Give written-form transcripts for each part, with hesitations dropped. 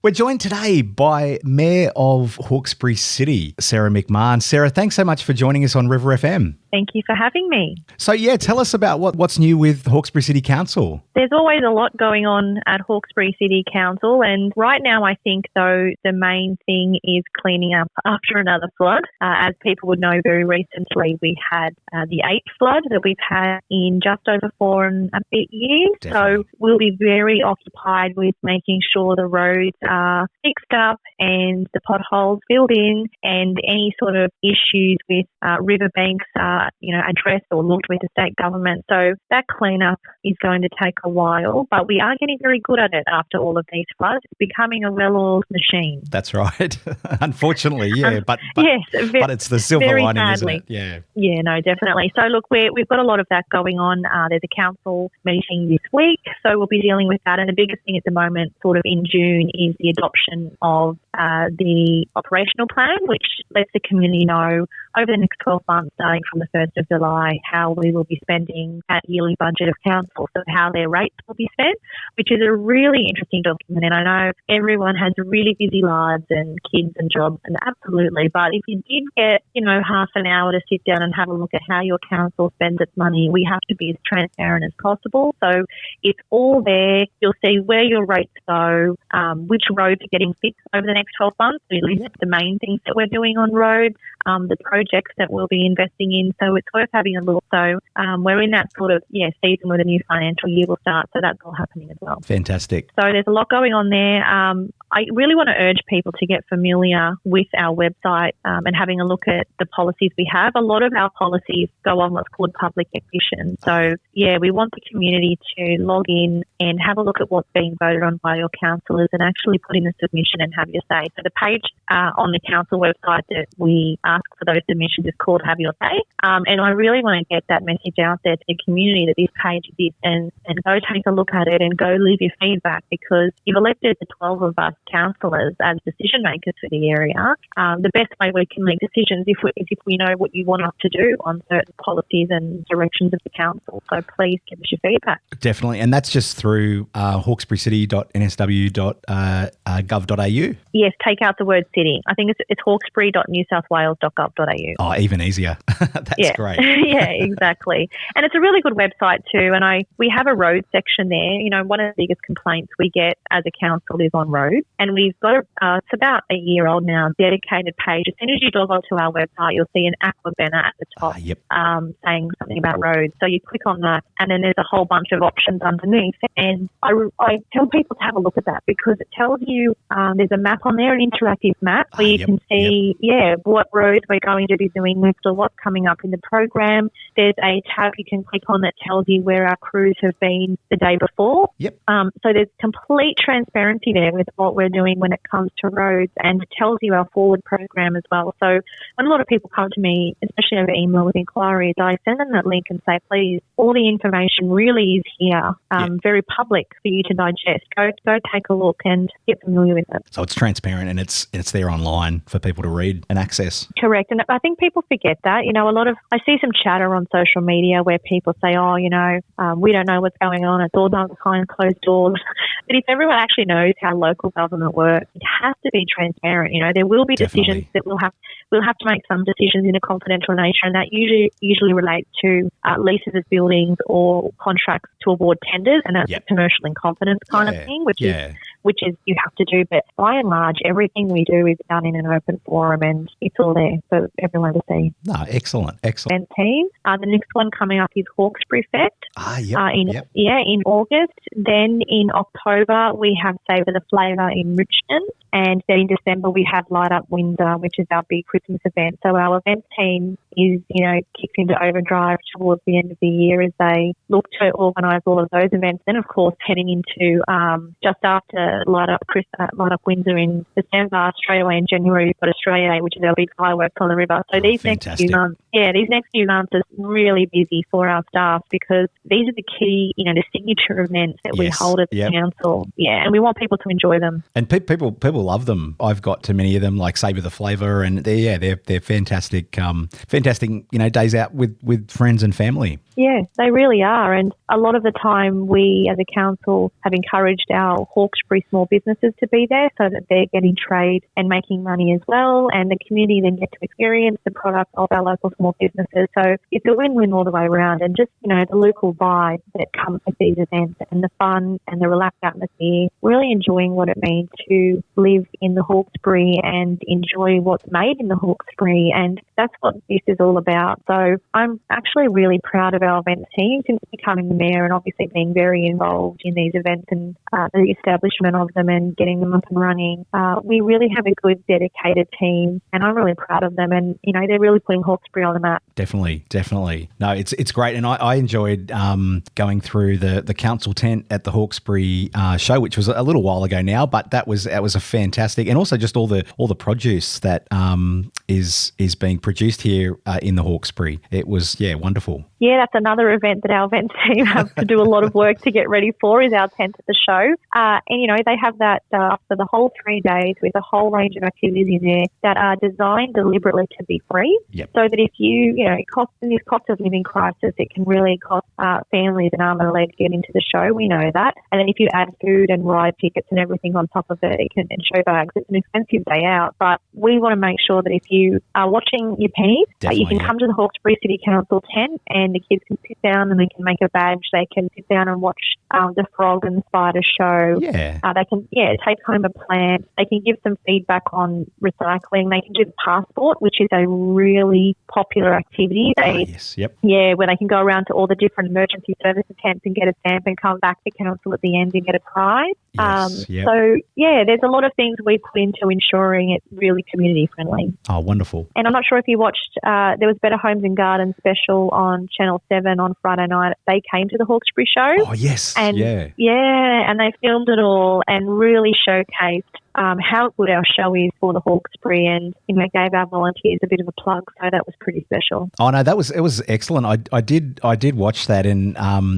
We're joined today by Mayor of Hawkesbury City, Sarah McMahon. Sarah, thanks so much for joining us on River FM. Thank you for having me. So, tell us about what's new with Hawkesbury City Council. There's always a lot going on at Hawkesbury City Council, and right now I think, though, the main thing is cleaning up after another flood. As people would know, very recently we had the 8th flood that we've had in just over 4 and a bit years. Definitely. So we'll be very occupied with making sure the roads are fixed up and the potholes filled in, and any sort of issues with riverbanks are addressed or looked with the state government. So that cleanup is going to take a while, but we are getting very good at it after all of these floods. It's becoming a well-oiled machine. That's right. Unfortunately, but yes, but it's the silver lining, sadly. isn't it? Yeah, no, definitely. So look, we've got a lot of that going on. There's a council meeting this week, so we'll be dealing with that. And the biggest thing at the moment, sort of in June, is the adoption of the operational plan, which lets the community know over the next 12 months, starting from the 1st of July, how we will be spending that yearly budget of council, so how their rates will be spent, which is a really interesting document. And I know everyone has really busy lives and kids and jobs, and absolutely, but if you did get, half an hour to sit down and have a look at how your council spends its money, we have to be as transparent as possible. So it's all there. You'll see where your rates go, which roads are getting fixed over the next 12 months. We list the main things that we're doing on roads, the projects that we'll be investing in. So it's worth having a look. So we're in that sort of season where the new financial year will start. So that's all happening as well. Fantastic. So there's a lot going on there. I really want to urge people to get familiar with our website and having a look at the policies we have. A lot of our policies go on what's called public admission. So, we want the community to log in and have a look at what's being voted on by your councillors and actually put in a submission and have your say. So the page on the council website that we ask for those submissions is called Have Your Say. And I really want to get that message out there to the community that this page exists, and go take a look at it and go leave your feedback, because you've elected the 12 of us councillors as decision makers for the area. The best way we can make decisions is if we know what you want us to do on certain policies and directions of the council. So please give us your feedback. Definitely. And that's just through hawkesburycity.nsw.gov.au? Yes, take out the word city. I think it's hawkesbury.newsouthwales.gov.au. Oh, even easier. That's great. Yeah, exactly. And it's a really good website too. And we have a road section there. One of the biggest complaints we get as a council is on roads. And we've got, it's about a year old now, dedicated page. As soon as you log onto our website, you'll see an aqua banner at the top saying something about roads. So you click on that, and then there's a whole bunch of options underneath. And I tell people to have a look at that, because it tells you there's a map on there, an interactive map, where you can see, what roads we're going to be doing next or what's coming up in the program. There's a tab you can click on that tells you where our crews have been the day before. Yep. So there's complete transparency there with what we're doing when it comes to roads, and it tells you our forward program as well. So when a lot of people come to me, especially over email with inquiries, I send them that link and say, please, all the information really is here, very public for you to digest. Go take a look and get familiar with it. So it's transparent, and it's there online for people to read and access. Correct. And I think people forget that. I see some chatter on social media where people say, we don't know what's going on. It's all done behind closed doors. But if everyone actually knows how local government works, it has to be transparent. There will be decisions that we'll have to make some decisions in a confidential nature, and that usually relates to leases of buildings or contracts to award tenders, and that's a commercial in confidence kind of thing, which is you have to do. But by and large, everything we do is done in an open forum, and it's all there for everyone to see. No, excellent. And team. The next one coming up is Hawkesbury Fest. In August. Then in October we have Savour the Flavour in Richmond, and then in December we have Light Up Windsor, which is our big Christmas event. So our event team is kicked into overdrive towards the end of the year as they look to organise all of those events. Then of course heading into just after Light Up Windsor in December, straight away in January we've got Australia Day, which is our big fireworks on the river. So these next few months these next few months are really busy for our staff because these are the key, the signature events that we hold at the council. Yeah, and we want people to enjoy them. And people love them. I've got too many of them, like Savour the Flavour, and they're fantastic, days out with friends and family. Yeah, they really are. And a lot of the time we as a council have encouraged our Hawkesbury small businesses to be there so that they're getting trade and making money as well, and the community then get to experience the product of our local small businesses. So it's a win-win all the way around, and just, the local vibe that comes with these events and the fun and the relaxed atmosphere, really enjoying what it means to live in the Hawkesbury and enjoy what's made in the Hawkesbury, and that's what this is all about. So I'm actually really proud of our events team since becoming the mayor and obviously being very involved in these events and the establishment of them and getting them up and running. We really have a good, dedicated team, and I'm really proud of them, and they're really putting Hawkesbury on the map. Definitely. No, it's great, and I enjoyed going through the council tent at the Hawkesbury show, which was a little while ago now, but that was a fantastic, and also just all the produce that is being produced here in the Hawkesbury. It was wonderful. Yeah, that's another event that our events team have to do a lot of work to get ready for, is our tent at the show. And they have that for the whole 3 days with a whole range of activities in there that are designed deliberately to be free. Yep. So that if in this cost of living crisis, it can really cost families an arm and a leg to get into the show. We know that. And then if you add food and ride tickets and everything on top of it, and show bags, it's an expensive day out. But we want to make sure that if you are watching your pennies, you can come to the Hawkesbury City Council tent, and the kids can sit down and they can make a badge. They can sit down and watch the frog and the spider show. Yeah. They can take home a plant. They can give some feedback on recycling. They can do the passport, which is a really popular activity. Yes. Yep. Yeah, where they can go around to all the different emergency services tents and get a stamp and come back to council at the end and get a prize. Yes, yep. So, there's a lot of things we put into ensuring it's really community friendly. Oh, wonderful. And I'm not sure if you watched, there was Better Homes and Gardens special on Channel 7 on Friday night. They came to the Hawkesbury show. Oh, yes. And, yeah, and they filmed it all and really showcased how good our show is for the Hawkesbury, and gave our volunteers a bit of a plug, so that was pretty special. Oh no, it was excellent. I did watch that, and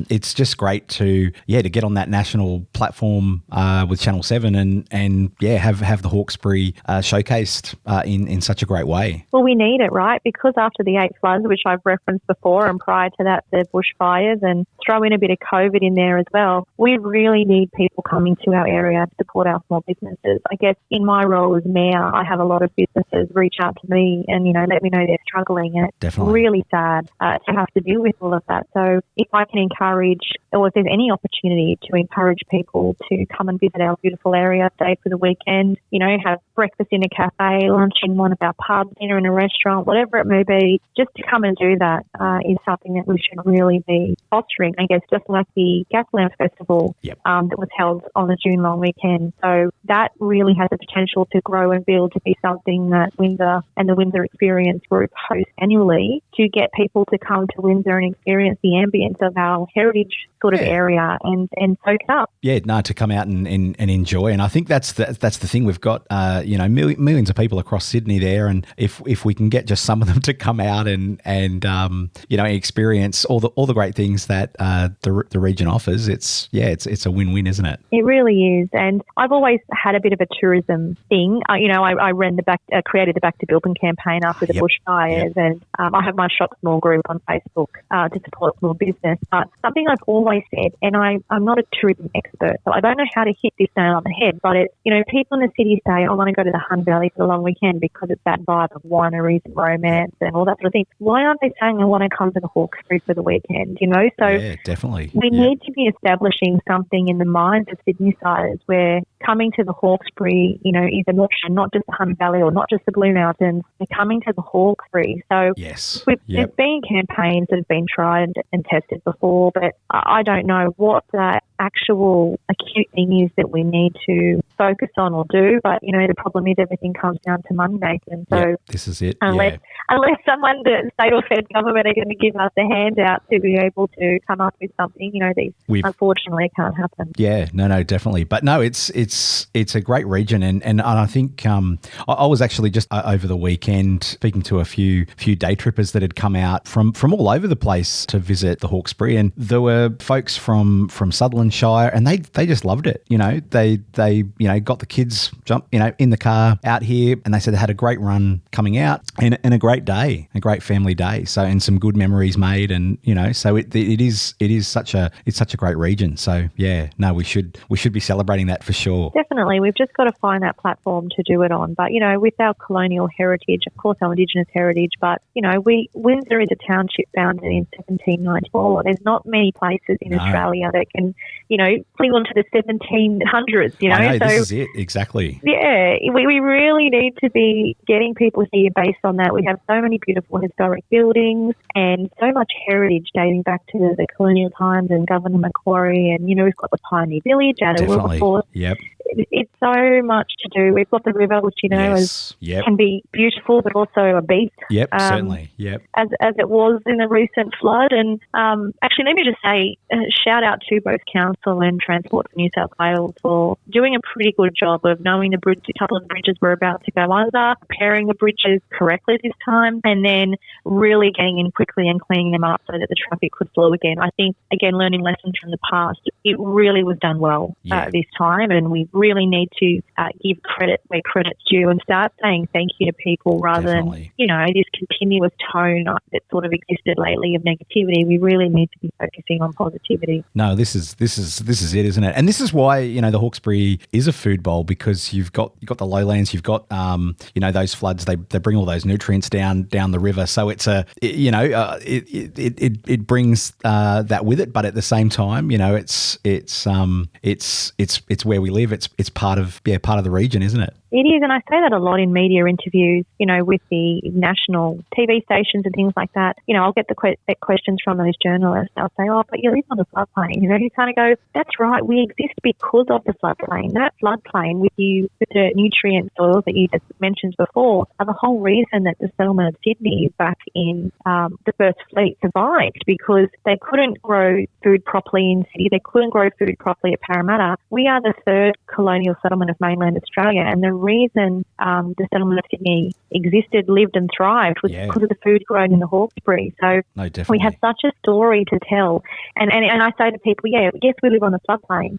it's just great to get on that national platform with Channel 7 and have the Hawkesbury showcased in such a great way. Well, we need it, right? Because after the 8 floods, which I've referenced before, and prior to that the bushfires, and throw in a bit of COVID in there as well, we really need people coming to our area to support our small businesses. I guess in my role as mayor, I have a lot of businesses reach out to me and, let me know they're struggling. And it's really sad to have to deal with all of that. So if I can encourage, or if there's any opportunity to encourage people to come and visit our beautiful area, stay for the weekend, have breakfast in a cafe, lunch in one of our pubs, dinner in a restaurant, whatever it may be, just to come and do that is something that we should really be fostering. I guess just like the Gaslamp Festival that was held on the June long weekend. So that really has the potential to grow and build to be something that Windsor and the Windsor Experience Group host annually, to get people to come to Windsor and experience the ambience of our heritage sort of area and soak it up. Yeah, no, to come out and enjoy. And I think that's the thing. We've got millions of people across Sydney there, and if we can get just some of them to come out and experience all the great things that the region offers, it's a win-win, isn't it? It really is. And I've always had a bit of a tourism thing. I ran created the Back to Bilpin campaign after the bushfires, and I have my Shop Small group on Facebook to support small business. But something I've always said, and I'm not a tourism expert, so I don't know how to hit this nail on the head, but people in the city say, I want to go to the Hun Valley for the long weekend because it's that vibe of wineries and romance and all that sort of thing. Why aren't they saying I want to come to the Hawkesbury for the weekend? So yeah, definitely. We need to be establishing something in the minds of Sydneysiders where coming to the Hawkesbury, is an option, not just the Hun Valley or not just the Blue Mountains. They're coming to the Hawkesbury. So there's been campaigns that have been tried and tested before, but I don't know what that actual acute thing is that we need to focus on or do. But, the problem is everything comes down to money making. So this is it. Unless someone, the state or federal government, are going to give us a handout to be able to come up with something, these unfortunately can't happen. Yeah, no, definitely. But no, it's it's a great region, and I think I was actually just over the weekend speaking to a few day trippers that had come out from all over the place to visit the Hawkesbury, and there were folks from Sutherland Shire, and they just loved it. They got the kids in the car out here, and they said they had a great run coming out and a great day, a great family day. So, and some good memories made, and so it is such a great region. So yeah, no, we should be celebrating that for sure. Definitely, we've just got to find that platform to do it on. But with our colonial heritage, of course, our Indigenous heritage, but Windsor is a township founded in 1794. There's not many places in Australia that can cling on to the 1700s. I know, this is it exactly. Yeah, we really need to be getting people here based on that. We have so many beautiful historic buildings and so much heritage dating back to the colonial times and Governor Macquarie, and we've got the Pioneer Village out of Wilberforce. Yep. It's so much to do. We've got the river, which can be beautiful, but also a beast. Yep, certainly. Yep. As it was in the recent flood. And actually, let me just say, shout out to both Council and Transport for New South Wales for doing a pretty good job of knowing a couple of bridges were about to go under, repairing the bridges correctly this time, and then really getting in quickly and cleaning them up so that the traffic could flow again. I think, again, learning lessons from the past, it really was done well this time, and we really need to give credit where credit's due and start saying thank you to people rather than, this continuous tone that sort of existed lately of negativity. We really need to be focusing on positivity. No, this is it, isn't it? And this is why, the Hawkesbury is a food bowl, because you've got the lowlands, you've got, those floods, they bring all those nutrients down the river. So it's it brings that with it, but at the same time, it's where we live. It's part of the region, isn't it? It is, and I say that a lot in media interviews, with the national TV stations and things like that. I'll get the questions from those journalists. They'll say, oh, but you live on the floodplain. You kind of go, that's right, we exist because of the floodplain. That floodplain with the nutrient soils that you just mentioned before are the whole reason that the settlement of Sydney back in the First Fleet survived, because they couldn't grow food properly in Sydney. They couldn't grow food properly at Parramatta. We are the third colonial settlement of mainland Australia, and the reason the settlement of Sydney existed, lived and thrived was because of the food grown in the Hawkesbury. So we have such a story to tell. And I say to people, yes, we live on the floodplain,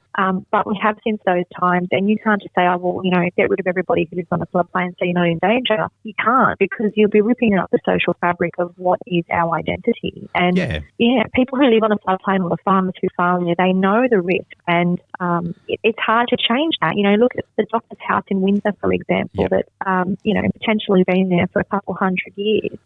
but we have since those times, and you can't just say, get rid of everybody who lives on the floodplain so you're not in danger. You can't, because you'll be ripping up the social fabric of what is our identity. And people who live on the floodplain, or the farmers who farm there, they know the risk, and it's hard to change that. Look at the doctor's house in Windsor, for example, that, potentially been there for a couple hundred years.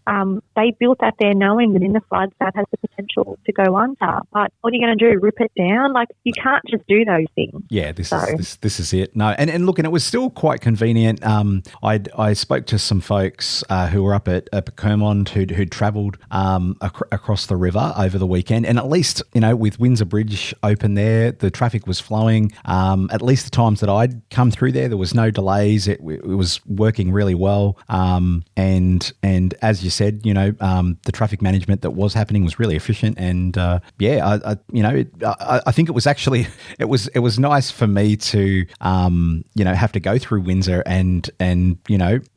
They built that there knowing that in the floods that has the potential to go under. But what are you going to do, rip it down? Like, you can't just do those things. Yeah, this is it. No, and look, and it was still quite convenient. I spoke to some folks who were up at Kermond who'd travelled across the river over the weekend, and at least, with Windsor Bridge open there, the traffic was flowing. At least the times that I'd come through there was no delays. It was working really well. And as you said, the traffic management that was happening was really efficient. And I think it was actually it was nice for me to have to go through Windsor and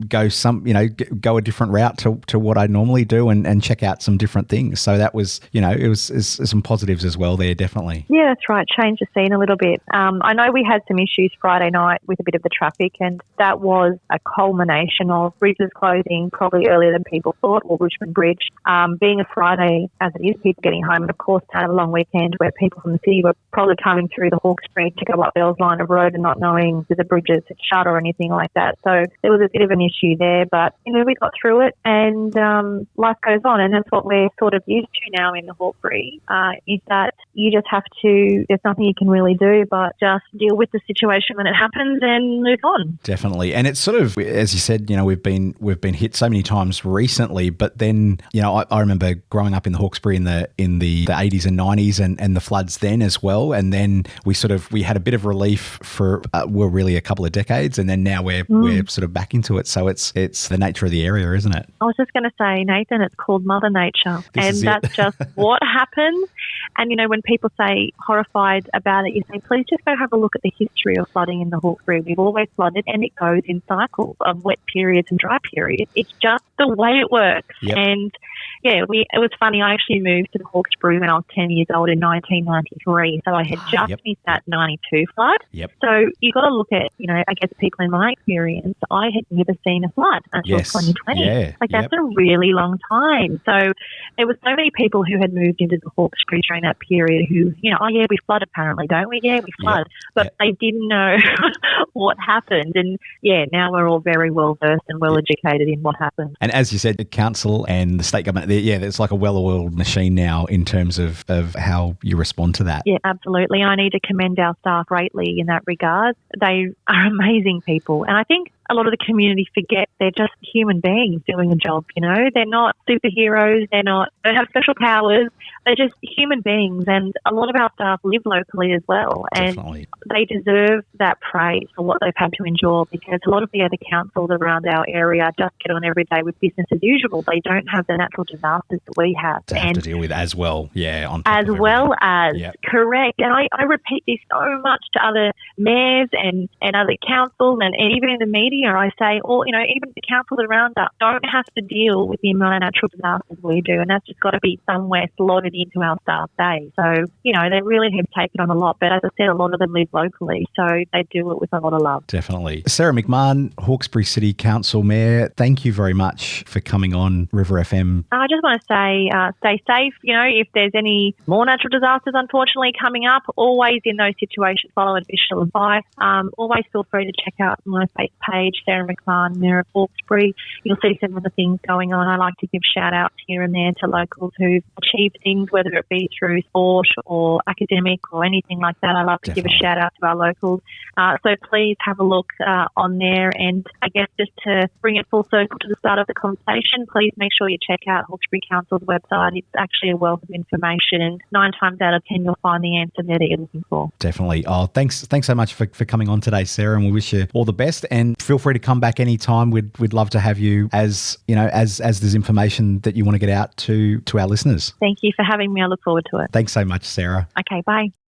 go a different route to what I normally do and check out some different things. So that was it was some positives as well there, definitely. Yeah, that's right. Change the scene a little bit. I know we had some issues Friday night with a bit of the traffic, and that was a culmination of bridges closing probably earlier than people thought, or Richmond Bridge. Being a Friday, as it is, people getting home, and of course had a long weekend where people from the city were probably coming through the Hawkesbury to go up Bell's Line of Road and not knowing that the bridges had shut or anything like that. So there was a bit of an issue there, but we got through it, and life goes on, and that's what we're sort of used to now in the Hawkesbury, is that you just have to, there's nothing you can really do but just deal with the situation when it happens and move on. Definitely. And it's sort of, as you said, we've been hit so many times recently, but then, I remember growing up in the Hawkesbury in the 80s and 90s and the floods then as well. And then we had a bit of relief for, really a couple of decades. And then now we're sort of back into it. So it's the nature of the area, isn't it? I was just going to say, Nathan, it's called Mother Nature. That's just what happens. And, when people say horrified about it, you say, please just go have a look at the history of flooding in the Hawkesbury. We've always flooded, and it goes in cycles of wet periods and dry periods. It's just the way it works. Yep. And yeah, it was funny. I actually moved to the Hawkesbury when I was 10 years old in 1993. So I had just missed that 92 flood. Yep. So you got to look at, I guess people in my experience, I had never seen a flood until 2020. Yeah. That's a really long time. So there was so many people who had moved into the Hawkesbury during that period who, oh yeah, we flood apparently, don't we? Yeah, we flood. But they didn't know what happened. And yeah, now we're all very well versed and well educated in what happened. And as you said, the council and the state government, there's like a well-oiled machine now in terms of how you respond to that. Yeah, absolutely. I need to commend our staff greatly in that regard. They are amazing people. And I think a lot of the community forget they're just human beings doing a job, They're not superheroes. They don't have special powers. They're just human beings. And a lot of our staff live locally as well. Definitely. And they deserve that praise for what they've had to endure, because a lot of the other councils around our area just get on every day with business as usual. They don't have the natural disasters that we have. To have to deal with as well. Yeah. On top as of well as, Yep. correct. And I repeat this so much to other mayors and other councils and even in the media. I say, even the councils around us don't have to deal with the amount of natural disasters we do, and that's just got to be somewhere slotted into our staff day. So, they really have taken on a lot, but as I said, a lot of them live locally, so they do it with a lot of love. Definitely. Sarah McMahon, Hawkesbury City Council Mayor, thank you very much for coming on River FM. I just want to say, stay safe. If there's any more natural disasters, unfortunately, coming up, always in those situations, follow official advice. Always feel free to check out my Facebook page, Sarah McMahon, Mayor of Hawkesbury. You'll see some of the things going on. I like to give shout-outs here and there to locals who've achieved things, whether it be through sport or academic or anything like that. I love to give a shout-out to our locals. So please have a look on there. And I guess just to bring it full circle to the start of the conversation, please make sure you check out Hawkesbury Council's website. It's actually a wealth of information, and 9 times out of 10 you'll find the answer there that you're looking for. Definitely. Oh, thanks so much for coming on today, Sarah, and we wish you all the best. And feel free to come back anytime. We'd love to have you as there's information that you want to get out to our listeners. Thank you for having me. I look forward to it. Thanks so much, Sarah. Okay, bye.